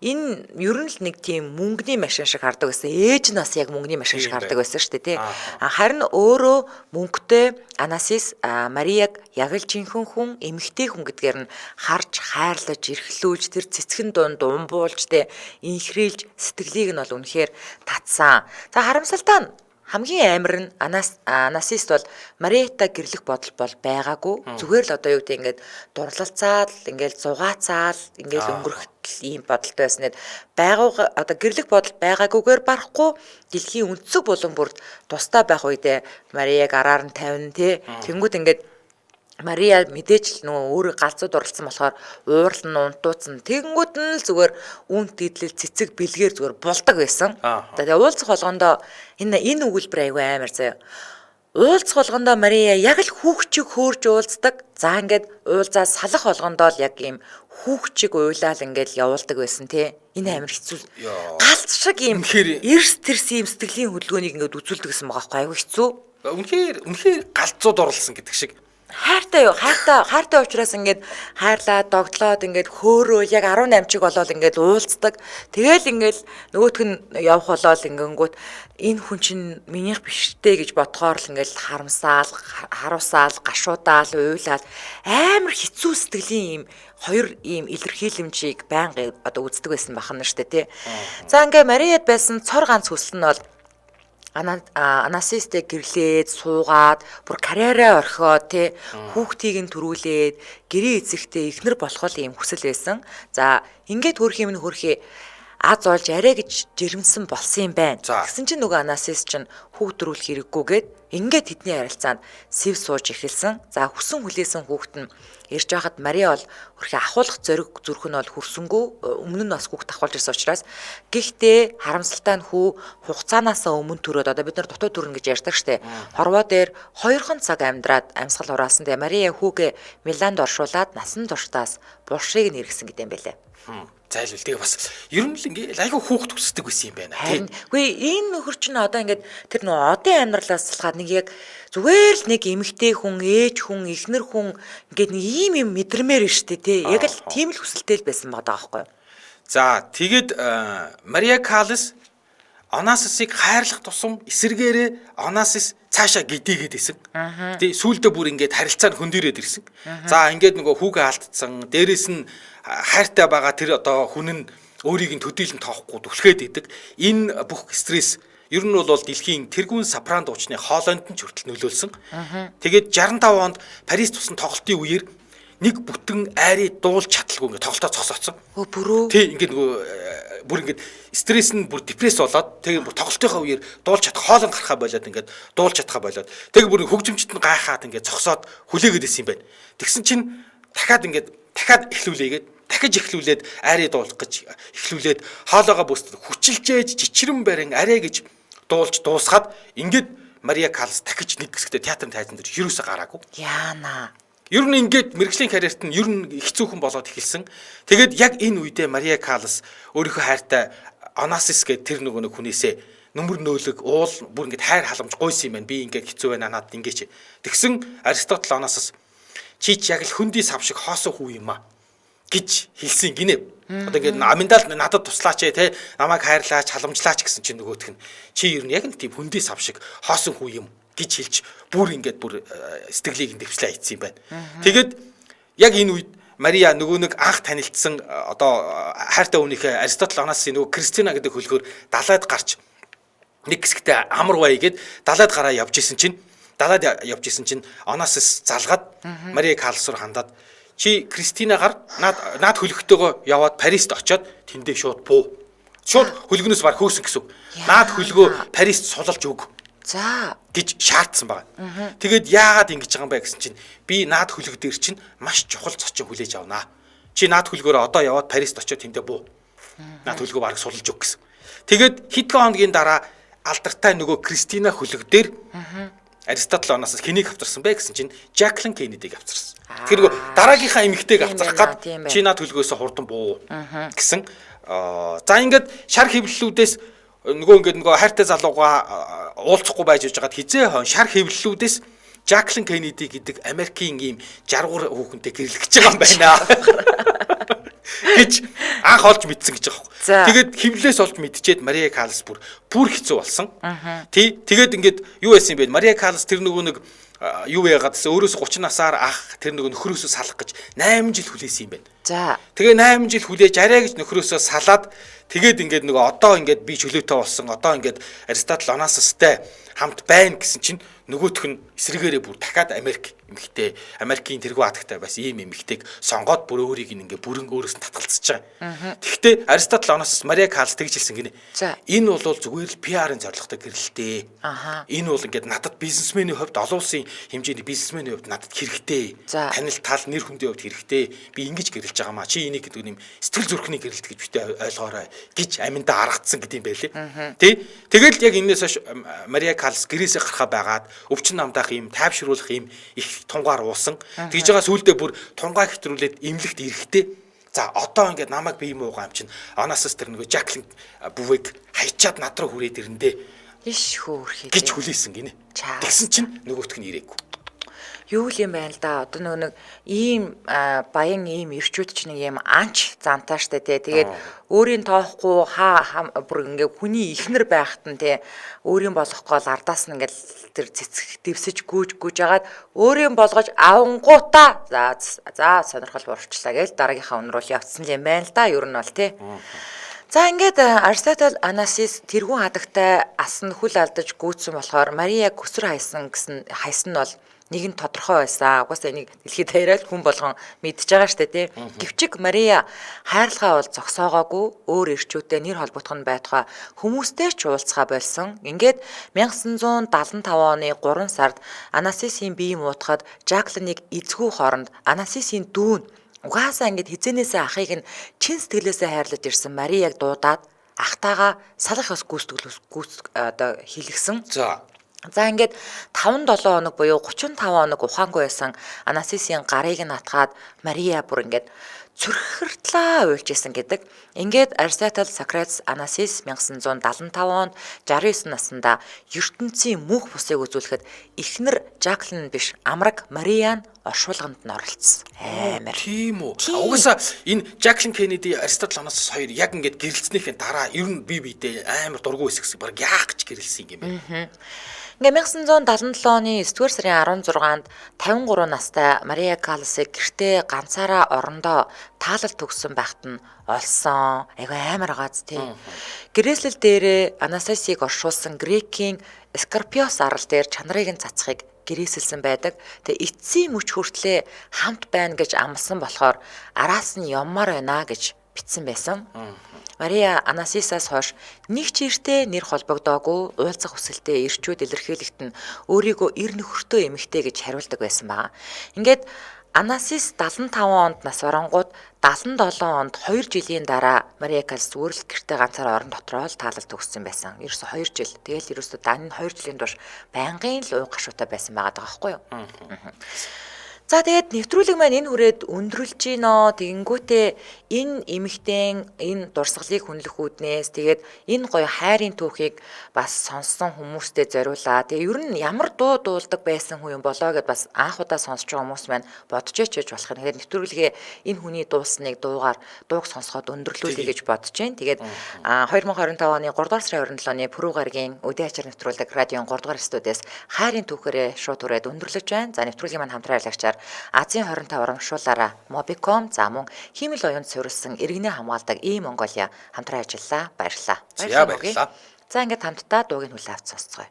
[SPEAKER 2] Энэ ер нь л нэг тийм мөнгөний машин шиг хардаг байсан. Ээж нь бас яг мөнгөний машин шиг хардаг байсан шүү дээ те. Харин өөрөө мөнгөтэй Анасис Марияг яг л жинхэнэ хүн, эмэгтэй хүн гэдгээр нь харж хайрлаж, эрхлүүлж, тэр цэцгэн дунд умбуулж те инхрийлж сэтгэлийг нь бол үнэхээр татсан. За харамсалтай нь хамгийн амар нь Анасист бол Мариатай гэрлэх бодол бол байгаагүй. Зүгээр л одоо юу гэдэг ингээд дурлалцаал, ингээд зугаацаал, ингээд өнгөрөхтөл ийм бодолтой байснаар байгууга одоо гэрлэх бодол байгаагүйгээр барахгүй дэлхийн өнцөг булан бүрд тустай байх үедээ Марияг араар нь тавина тий. Тэнгүүд ингээд Мария мэдээж л нөгөө өөрөө галзууд оролцсон болохоор уурал нь унтууцсан. Тэгэнгүүт нь л зүгээр үнт идэл цэцэг бэлгээр зүгээр булдаг байсан. Тэгээ уулзах болгондоо энэ өгүүлбэр айгүй амар заяа. Уулзах болгондоо Мария яг л хүүхчиг хөөрж уулздаг. За ингээд уулзаа салах болгондоо л яг ийм хүүхчиг уйлаал ингээд явуулдаг байсан тий. Энэ амар хэцүү. Галц шиг ийм эрс тэрс ийм сэтгэлийн хөдөлгөөнийг ингээд үзүүлдэг гэсэн байгаа байхгүй айгүй хэцүү.
[SPEAKER 1] Үнэхээр галзууд орлсон гэдэг шиг.
[SPEAKER 2] Хайртай учраас ингээд хайрлаад догтлоод ингээд хөөрөө яг 18 чиг болоод ингээд уулздаг. Тэгэл ингээд нөгөөх нь явах болоод ингэнгүүт энэ хүн чинь минийх биштэй гэж бодохоор л ингээд харамсаал, харуусаал, гашуудаал, уйлаад амар хэцүү сэтгэлийн ийм хоёр ийм илэрхийлэмжийг байнга одоо үздэг байсан бахна штэ тий. За ингээд Мариад байсан цор ганц хүсэл нь бол Анасистэй гэрлээд суугаад бүр карьераа орхиод тий хүүхдийг нь төрүүлээд гэрээ эзэхтэй эхнэр болох л ийм хүсэл байсан. За ингээд хөрх юм нь хөрхий аз олж арай гэж жирэмсэн болсон юм байна.
[SPEAKER 1] За.
[SPEAKER 2] Тэгсэн чинь нөгөө Анасис чинь хүүхд төрүүлэх хэрэггүйгээд ингээд тэдний харилцаанд сэв сууж эхэлсэн. За хүсэн хүлээсэн хүүхд нь ирж байхад Мария бол хөрхи ахуулах зориг зүрх нь бол хүрсэнгүй, өмнө нь бас хүүхд ахуулж ирсэн учраас гэхдээ харамсалтай нь хүү хугацаанаасаа өмнө төрөөд одоо бид нар дутуу төрнө гэж ярьдаг штэ. Хорвоо дээр 2 цаг амьдраад амьсгал хураасан. Тэгээ Мария хүүгээ Миланд оршуулад насан туршдаас булшийг нь эргэсэн гэдэг юм байлээ.
[SPEAKER 1] Зайлвал тэгээ бас ер нь л ингээ айгүй хүүхд төсдөг байсан юм байна.
[SPEAKER 2] Харин үгүй энэ нөхөр чинь одоо ингээд тэр нөө одын амьдралаас салгаад нэг яг зүгээр л нэг эмэгтэй хүн, ээж хүн, эхнэр хүн ингээд нэг ийм мэдрэмээр штэ тий. Яг л тийм л хүсэлтэй л байсан байгаа байхгүй юу?
[SPEAKER 1] За тэгээд Мария Каллас Онасисыг хайрлах тусам эсэргээрээ Онасис цаашаа гидийгээд исэн. Тий сүүлдээ бүр ингээд харилцаа нь хөндөрөөд ирсэн. За ингээд нөгөө хүүгээ алдсан, дээрэс нь хайртай байгаа тэр одоо хүн нь өөрийг нь төдийлөн тоохгүй түлхээд идэг. Энэ бүх стресс ер нь бол дэлхийн тэргүүн сопрано дуучны хоолойнд нь ч хүртэл нөлөөлсөн. Тэгээд 65 онд Парис тусан тоглолтын үеэр нэг бүтэн айрыг дуулж чадалгүй ингээд тоглолтоо зогсооцсон.
[SPEAKER 2] Бүрөө.
[SPEAKER 1] Тий ингээд нөгөө бүр ингээд стресс нь бүр депресс болоод тэгээд бүр тоглолтынхаа үеэр дуулж чадах хоолон гарахаа болоод ингээд дуулж чадхаа болоод тэгээд бүр хөгжимчт нь гайхаад ингээд зогсоод хүлээгээд исэн юм байна. Тэгсэн чинь дахиад эхлүүлээгээд дахиж эхлүүлээд арай дуулах гэж эхлүүлээд хоолоогоо бүсд хүчилжээж жичрэн барин арай гэж дуулж дуусгаад ингээд Мария Каллас дахиж нэг хэсэгтээ театрын тайзан дээр юусаа гараагүй.
[SPEAKER 2] Яана.
[SPEAKER 1] Ер нь ингээд мэрэгжлийн карьерт нь ер нь хэцүүхэн болоод эхэлсэн. Тэгээд яг энэ үедээ Мария Каллас өөрийнхөө хайртай Онасис гэдэг тэр нөгөө хүнээсээ нүмер нөөлөг уул бүр ингээд хайр халамж гойсон юм байна. Би ингээд хэцүү байна надад ингээд. Тэгсэн Аристотл Онасис чи ч яг л хөндөй сав шиг хоосон хүү юм аа гэж хэлсэн гинэ. Одоо ингээд аминдал надад туслаач те намайг хайрлаач халамжлаач гэсэн чинь нөгөөх нь чи ер нь яг л тийм хөндөй сав шиг хоосон хүү юм гэж хэлж бүр сэтгэлийг дэвшлээ хийсэн юм байна. Тэгээд яг энэ үед Мария нөгөө нэг анх танилцсан одоо хайртай хүнийхээ Аристотл Онасын нөгөө Кристина гэдэг хөлгөөр далайд гарч нэг хэсэгтээ амар баягээд далайд гараа явж исэн чинь Онасис залгаад Мария Каллас руу хандаад чи Кристинагаар наад хөлгөтэйгөө яваад Парист очиод тэндээ шууд буу. Шууд хөлгөнөөс баг хөөсөн гэсэн. Наад хөлгөө Парист сулалж өг.
[SPEAKER 2] За
[SPEAKER 1] гэж шаардсан байгаа. Тэгээд яагаад ингэж байгаа юм бэ гэсэн чинь би наад хөлөг дээр чинь маш чухал зочин хүлээж авнаа. Чи наад хөлгөөрөө одоо яваад Парист очиод тэндээ буу. Наад хөлгөө баг сулалж өг гэсэн. Тэгээд хэдхэн хоногийн дараа алдартай нөгөө Кристина хөлөг дээр Аристотл Онасис хэнийг авчирсан бэ гэсэн чинь Жаклин Кеннедиг авчирсан. Тэр нөгөө дараагийнхаа эмэгтэйг авчрах гад чи наад хөлгөөсөө хурдан буу гэсэн. За ингээд шар хэвлэлүүдээс нөгөө хайртай залууга уулзахгүй байж байгаад хизээ хон шар хэвлэлүүдээс Жаклин Кеннеди гэдэг Америкийн ийм жаргуур хүүхэнтэй гэрлэж байгаа юм байна гэж анх олж мэдсэн гэж байгаа юм. Тэгээд хэвлэлээс олж мэдчихэд Мария Каллас бүр хэцүү болсон. Тэгээд ингээд юу байсан юм бэ? Мария Каллас тэр нөгөө нэг юу яагаадсэн өөрөөсөө 30 насаар ах тэр нөгөө нөхрөөсөө салах гэж 8 жил хүлээсэн юм байна.
[SPEAKER 2] За.
[SPEAKER 1] Тэгээ 8 жил хүлээж арай гэж нөхрөөсөө салаад тэгээд ингээд нөгөө одоо ингээд би чөлөөтэй болсон. Одоо ингээд Аристотл Онасистай хамт байна гэсэн чинь нөгөөх нь эсрэгээрээ бүр дахиад Америкийн тэргүү хатагтай бас ийм эмэгтэйг сонгоод бүр өөрийг ингээ бүрэн өөрөөс нь татгалцаж байгаа. Тэгэхдээ Аристотл Онасис Мария Каллас тэгж хэлсэн гинэ. Энэ бол зүгээр л PR-ын зорилготой гэрэлтэй. Энэ бол ингээд надад бизнесменийн хувьд олон улсын хэмжээний бизнесменийн хувьд надад хэрэгтэй. Танил тал нэр хүндийн хувьд хэрэгтэй. Би ингэж гэрэлж байгаа маа. Чи энийг гэдэг юм сэтгэл зүрхний гэрэлт гэж битээ ойлгоорой гэж аминдаа аргацсан гэдэм байлээ. Тэгэл яг энэс хойш Мария Каллас гэрээсээ гарахаа байгаад өвчин намдаах юм тайвшруулах юм их тунгаар уусан. Тэгж байгаа сүүлдээ бүр тунгаа хэтрүүлээд имлэгт ирэхтэй. За одоо ингээд намайг би юм уугаа юм чинь Онасис тэр нөгөө Жаклин бүвэг хайчаад над руу хүрээд ирэндээ.
[SPEAKER 2] Иш хөөрхий
[SPEAKER 1] гэж хүлээсэн гинэ. Тэгсэн чинь нөгөөтг нь ирээгүй.
[SPEAKER 2] Юу л юм байна л да. Одоо нөгөө нэг ийм баян ийм ирчүүд ч нэг юм анч зантай штэ тий. Тэгээд өөрийн тоохгүй бүр ингээ хүний ихнэр байхад нь тий өөрийн болгох гол ардаас нь ингээл тэр цэцэг дэвсэж гүйж агаад өөрийн болгож авангуута за сонирхол болчихлаа гээл дараагийнхаа өнөр бол явцсан юм байна л да. Ер нь бол тий. За ингээд Аристотель Анасис тэргүүн хадагтай асан хүл алдаж гүйцсэн болохоор Марияг өсөр хайсан нь бол нэг нь тодорхой байсан. Угаасаа энийг дэлхийд даяараа хүн болгон мэдж байгаа штэ тий. Гэвчиг Мария хайрлахаа бол зогсоогоогүй, өөр ирчүүдтэй нэр холбогдох нь байтугай хүмүүстэй ч уулзгаа болсон. Ингээд 1975 оны 3 сард Анасисын бие муутахад Жаклиныг эзгүй хооронд Анасисын дүүн угаасаа ингээд хизэнээсээ ахыг нь чин сэтгэлээсээ хайрлаж ирсэн Марияг дуудаад ахтайгаа салахаас одоо хэлгсэн. За ингээд 5-7 хоног буюу 35 хоног ухаангүй байсан Анасисын гарыг нь атгаад Мария бүр ингээд цөрхөртлөө уйлжсэн гэдэг. Ингээд Аристотель Сократес Анасис 1975 онд 69 наснда ертөнцийн мөнх бусыг үзүүлэхэд эхнэр Жаклин биш амраг Мария нь оршуулганд нь оролцсон. Амар.
[SPEAKER 1] Тийм үү. Угаасаа энэ Жаклин Кеннеди Аристотель Анасис хоёр яг ингээд гэрэлцснийхээ дараа ер нь бие биедээ амар дургүй хэсгсэн. Бараг яах гэж гэрэлсэн юм бэ?
[SPEAKER 2] Ингээ 1977 оны 9-р сарын 16-нд 53 настай Мария Калласыг гэртээ ганцаараа орондоо таалал төгссөн байхад нь олсон. Айгу амар гааз тий. Гэрээслэл дээрээ Анасисийг оршуулсан Грекийн Скорпиос арал дээр чанарыг нь цацхыг гэрээсэлсэн байдаг. Тэгээ эцсийн мөч хүртлээ хамт байна гэж амласан болохоор араас нь юммаар байна гэж бичсэн байсан. Мария Анасисаас хойш нэг ч иртэй нэр холбогдоогүй уулзах хүсэлтэй ирчүүд илэрхийлэгт нь өөрийгөө эр нөхөртөө эмэгтэй гэж хариулдаг байсан байгаа. Ингээд Анасис 75 онд нас барангууд 77 онд 2 жилийн дараа Мария Каллас өөрөлт гэртээ ганцаараа орон дотроо л таалал төгссөн байсан. Ерөөсө 2 жил. Тэгэл ерөөсө энэ 2 жилийн турш байнгын л ууг гашуутай байсан байгаа байхгүй юу? За тэгээд нэвтрүүлэг маань энэ хүрээд өндөрлж гинөө. Тэгэнгүүтээ энэ эмэгтэй энэ дурсгалыг хүнлэх үүднээс тэгээд энэ гоё хайрын түүхийг бас сонссон хүмүүстэй зориулаа. Тэгээ ер нь ямар дуу дуулдаг байсан хүн юм болоо гэд бас анх удаа сонсож байгаа хүмүүс маань бодож яж болох юм. Тэгээд нэвтрүүлгээ энэ хүний дуусныг дууг сонсоход өндөрлүүлье гэж бодож байна. Тэгээд 2025 оны 3 дугаар сарын 27-ны Пүрэв гарагийн Өдөө ачаар нэвтрүүлэг радион 3 дугаар студиэс хайрын түүхээрээ шууд хүрээд өндөрлөж байна. За нэвтрүүлгийн маань хамтран аялагчаар Азийн 25 урамшуулаараа Mobicom за мөн химэл оюунд суурилсан иргэний хамгаалдаг Mongolia хамтран ажиллаа. Баярлалаа.
[SPEAKER 1] Баярлалаа.
[SPEAKER 2] За ингээд хамтдаа дуугийн хүлээ авч сонсцгоё.